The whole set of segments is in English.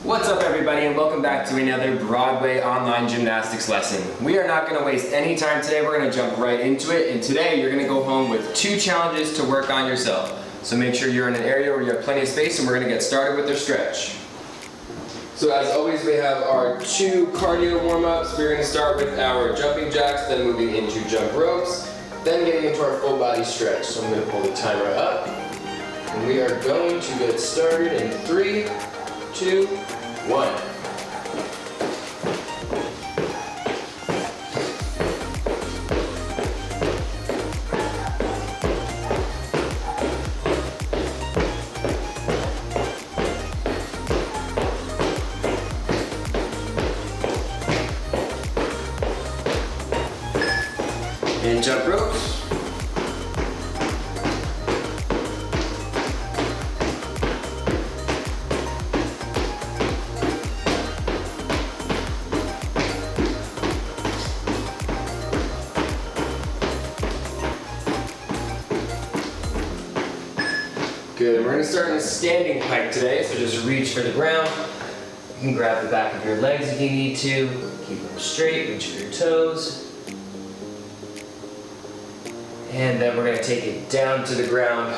What's up everybody, and welcome back to another Broadway online gymnastics lesson. We are not going to waste any time today. We're going to jump right into it, and today you're going to go home with 2 challenges to work on yourself. So make sure you're in an area where you have plenty of space, and we're going to get started with our stretch. So as always, we have our 2 cardio warm-ups. We're going to start with our jumping jacks, then moving into jump ropes, then getting into our full body stretch. So I'm going to pull the timer up, and we are going to get started in 3, 2, 1. And jump ropes. Good. We're going to start in a standing pike today, so just reach for the ground. You can grab the back of your legs if you need to. Keep them straight, reach for your toes. And then we're going to take it down to the ground.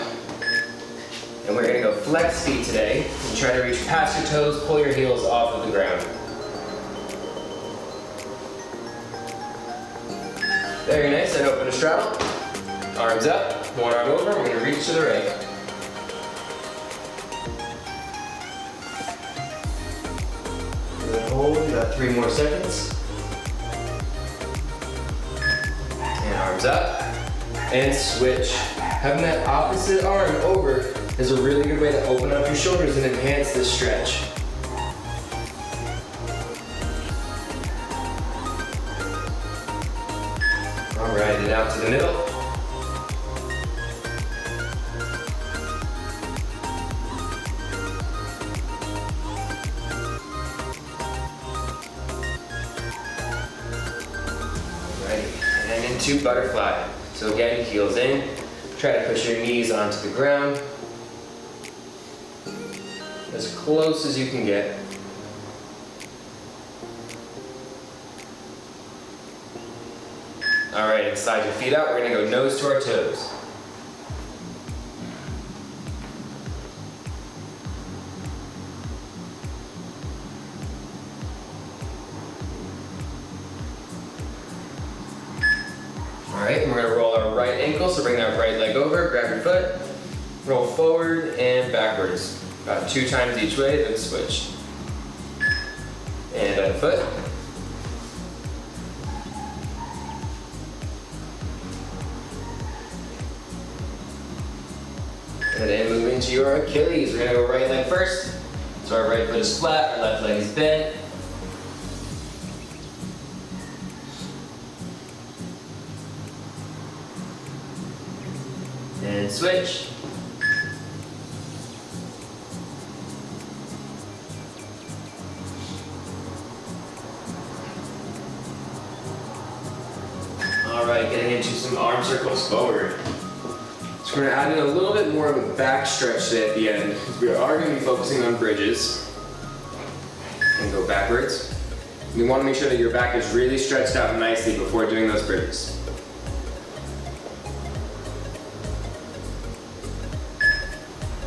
And we're going to go flex feet today. And try to reach past your toes, pull your heels off of the ground. Very nice, and open a straddle. Arms up, one arm over, we're going to reach to the right. Good hold, you got 3 more seconds. And arms up. And switch. Having that opposite arm over is a really good way to open up your shoulders and enhance this stretch. Alright, and out to the middle. Alright, and into butterfly. So again, heels in, try to push your knees onto the ground, as close as you can get. All right, and slide your feet out, we're gonna go nose to our toes. Alright, and we're going to roll our right ankle, so bring that right leg over, grab your foot, roll forward and backwards. About 2 times each way, then switch. And bend the foot. And then move into your Achilles. We're going to go right leg first. So our right foot is flat, our left leg is bent. And switch. Alright, getting into some arm circles forward. So we're going to add in a little bit more of a back stretch today at the end, because we are going to be focusing on bridges. And go backwards. You want to make sure that your back is really stretched out nicely before doing those bridges.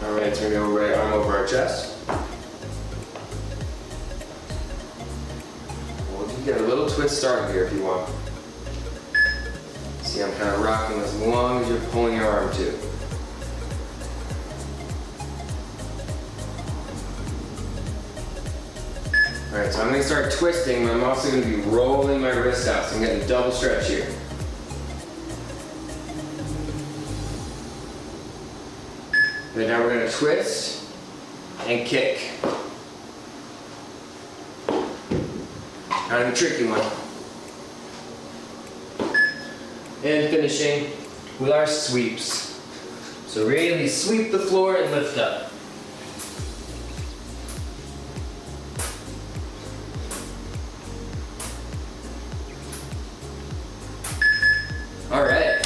Alright, so we're going to go right arm over our chest. We'll get a little twist started here if you want. See, I'm kind of rocking as long as you're pulling your arm too. Alright, so I'm going to start twisting, but I'm also going to be rolling my wrist out, so I'm getting a double stretch here. And now we're going to twist and kick. Kind of a tricky one. And finishing with our sweeps. So really sweep the floor and lift up. All right.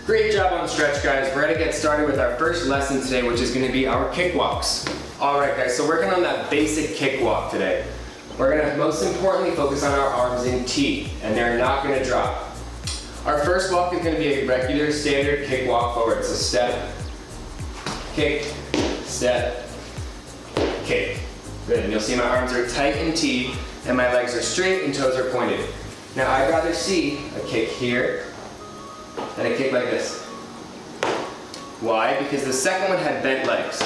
Great job on the stretch, guys. We're gonna get started with our first lesson today, which is gonna be our kick walks. All right, guys, so working on that basic kick walk today. We're gonna most importantly focus on our arms in T, and they're not gonna drop. Our first walk is gonna be a regular standard kick walk forward. So step, kick, step, kick. Good, and you'll see my arms are tight in T, and my legs are straight and toes are pointed. Now I'd rather see a kick here than a kick like this. Why? Because the second one had bent legs.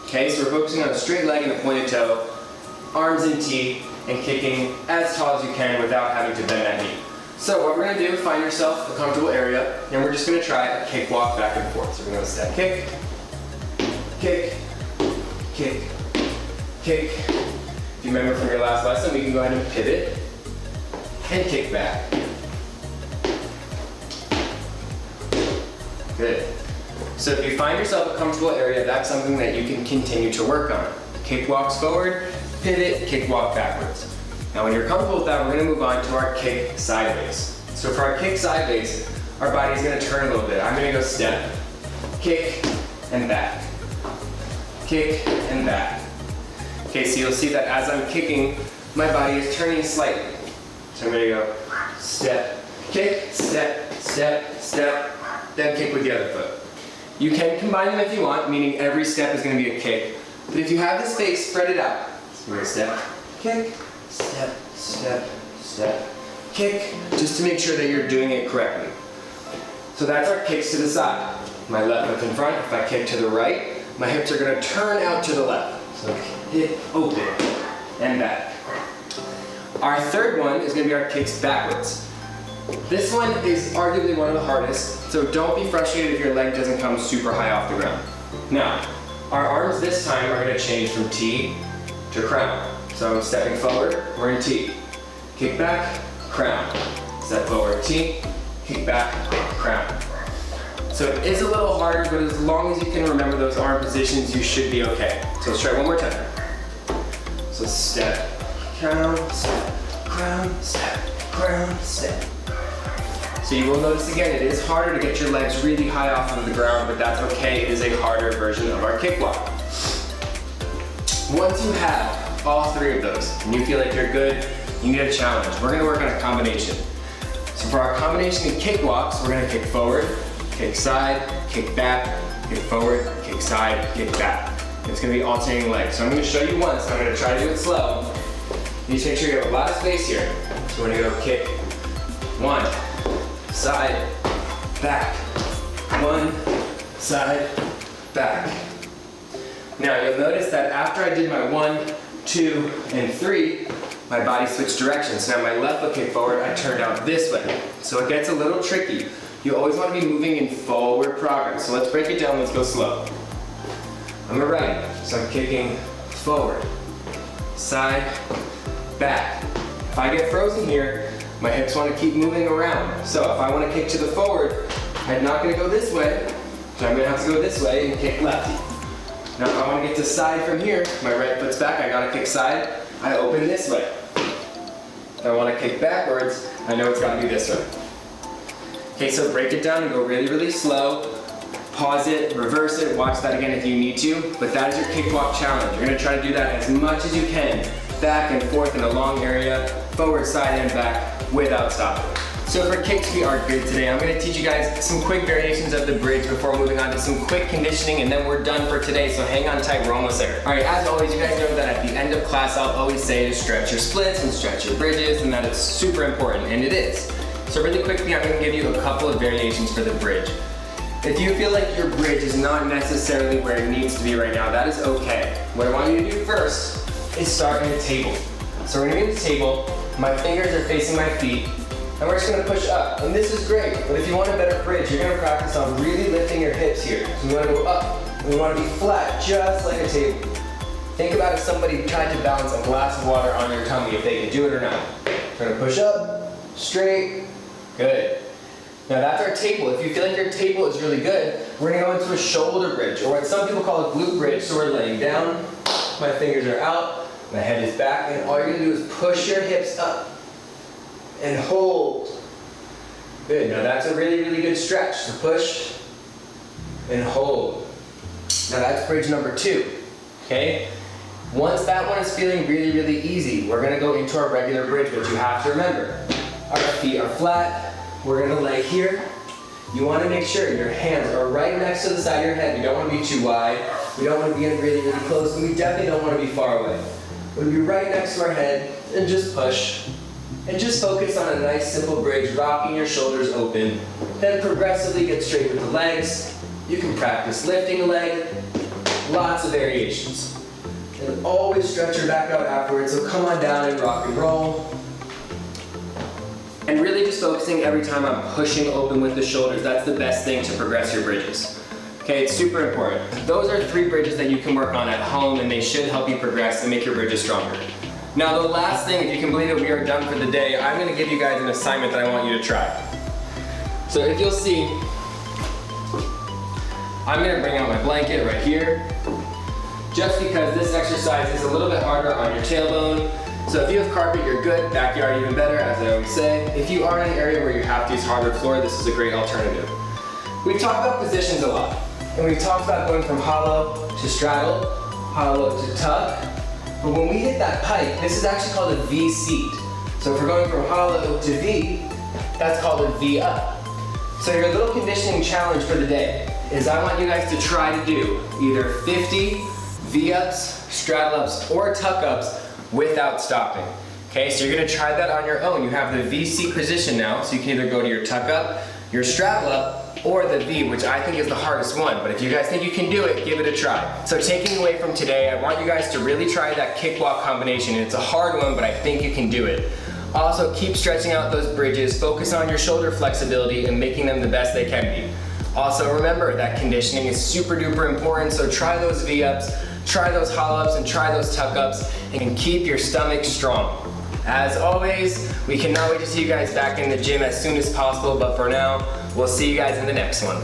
Okay, so we're focusing on a straight leg and a pointed toe, arms in T, and kicking as tall as you can without having to bend that knee. So what we're gonna do, find yourself a comfortable area, and we're just gonna try a kick walk back and forth. So we're gonna step, kick, kick, kick, kick. If you remember from your last lesson, we can go ahead and pivot and kick back. Good. So if you find yourself a comfortable area, that's something that you can continue to work on. Kick walks forward, pivot, kick walk backwards. Now when you're comfortable with that, we're gonna move on to our kick sideways. So for our kick sideways, our body's gonna turn a little bit. I'm gonna go step, kick, and back. Kick, and back. Okay, so you'll see that as I'm kicking, my body is turning slightly. So I'm gonna go step, kick, step, step, step, then kick with the other foot. You can combine them if you want, meaning every step is gonna be a kick. But if you have the space, spread it out. So we're gonna step, kick, step, step, step, kick, just to make sure that you're doing it correctly. So that's our kicks to the side. My left foot in front. If I kick to the right, my hips are gonna turn out to the left. So hip, open, and back. Our third one is gonna be our kicks backwards. This one is arguably one of the hardest, so don't be frustrated if your leg doesn't come super high off the ground. Now, our arms this time are gonna change from T to crown. So I'm stepping forward, we're in T. Kick back, crown. Step forward, T, kick back, crown. So it is a little harder, but as long as you can remember those arm positions, you should be okay. So let's try one more time. So step, crown, step, crown, step, crown, step. So you will notice again, it is harder to get your legs really high off of the ground, but that's okay. It is a harder version of our kick walk. Once you have all three of those, and you feel like you're good, you need a challenge. We're gonna work on a combination. So for our combination of kick walks, we're gonna kick forward, kick side, kick back, kick forward, kick side, kick back. It's gonna be alternating legs. So I'm gonna show you once, I'm gonna try to do it slow. You just make sure you have a lot of space here. So we're gonna go kick, one, side, back, one, side, back. Now you'll notice that after I did my 1, 2, and 3, my body switched directions. So now my left foot kick forward, I turned out this way. So it gets a little tricky. You always want to be moving in forward progress. So let's break it down, let's go slow. On the right, so I'm kicking forward, side, back. If I get frozen here, my hips want to keep moving around. So if I want to kick to the forward, I'm not going to go this way, so I'm going to have to go this way and kick lefty. Now if I want to get to side from here, my right foot's back, I got to kick side, I open this way. If I want to kick backwards, I know it's got to be this way. Okay, so break it down and go really, really slow. Pause it, reverse it, watch that again if you need to, but that is your kick walk challenge. You're going to try to do that as much as you can, back and forth in a long area, forward, side, and back, without stopping. So for kicks, we are good today. I'm going to teach you guys some quick variations of the bridge before moving on to some quick conditioning, and then we're done for today, so hang on tight, we're almost there. All right, as always, you guys know that at the end of class, I'll always say to stretch your splits and stretch your bridges, and that it's super important, and it is. So really quickly, I'm going to give you a couple of variations for the bridge. If you feel like your bridge is not necessarily where it needs to be right now, that is okay. What I want you to do first is start in a table. So we're going to be in the table, my fingers are facing my feet, and we're just going to push up. And this is great, but if you want a better bridge, you're going to practice on really lifting your hips here. So we want to go up, and we want to be flat, just like a table. Think about if somebody tried to balance a glass of water on your tummy, if they could do it or not. We're going to push up, straight, good. Now that's our table. If you feel like your table is really good, we're going to go into a shoulder bridge, or what some people call a glute bridge. So we're laying down, my fingers are out, my head is back, and all you're going to do is push your hips up and hold. Good. Now that's a really, really good stretch. So push and hold. Now that's bridge number 2. Okay? Once that one is feeling really, really easy, we're gonna go into our regular bridge, but you have to remember, our feet are flat, we're gonna lay here. You wanna make sure your hands are right next to the side of your head. We don't wanna be too wide, we don't wanna be in really, really close, and we definitely don't wanna be far away. We're gonna be right next to our head, and just push. And just focus on a nice simple bridge, rocking your shoulders open. Then progressively get straight with the legs. You can practice lifting a leg, lots of variations. And always stretch your back out afterwards, so come on down and rock and roll. And really just focusing every time I'm pushing open with the shoulders. That's the best thing to progress your bridges. Okay, it's super important. Those are 3 bridges that you can work on at home, and they should help you progress and make your bridges stronger. Now the last thing, if you can believe it, we are done for the day. I'm gonna give you guys an assignment that I want you to try. So if you'll see, I'm gonna bring out my blanket right here, just because this exercise is a little bit harder on your tailbone. So if you have carpet, you're good. Backyard, even better, as I always say. If you are in an area where you have to use hardwood floor, this is a great alternative. We've talked about positions a lot, and we've talked about going from hollow to straddle, hollow to tuck. But when we hit that pike, this is actually called a V seat. So if we're going from hollow to V, that's called a V up. So your little conditioning challenge for the day is I want you guys to try to do either 50 V ups, straddle ups, or tuck ups without stopping. Okay, so you're gonna try that on your own. You have the V seat position now, so you can either go to your tuck up, your straddle up, or the V, which I think is the hardest one. But if you guys think you can do it, give it a try. So taking away from today, I want you guys to really try that kick walk combination. It's a hard one, but I think you can do it. Also, keep stretching out those bridges, focus on your shoulder flexibility and making them the best they can be. Also, remember that conditioning is super duper important, so try those V-ups, try those hollow-ups, and try those tuck-ups, and keep your stomach strong. As always, we cannot wait to see you guys back in the gym as soon as possible, but for now, we'll see you guys in the next one.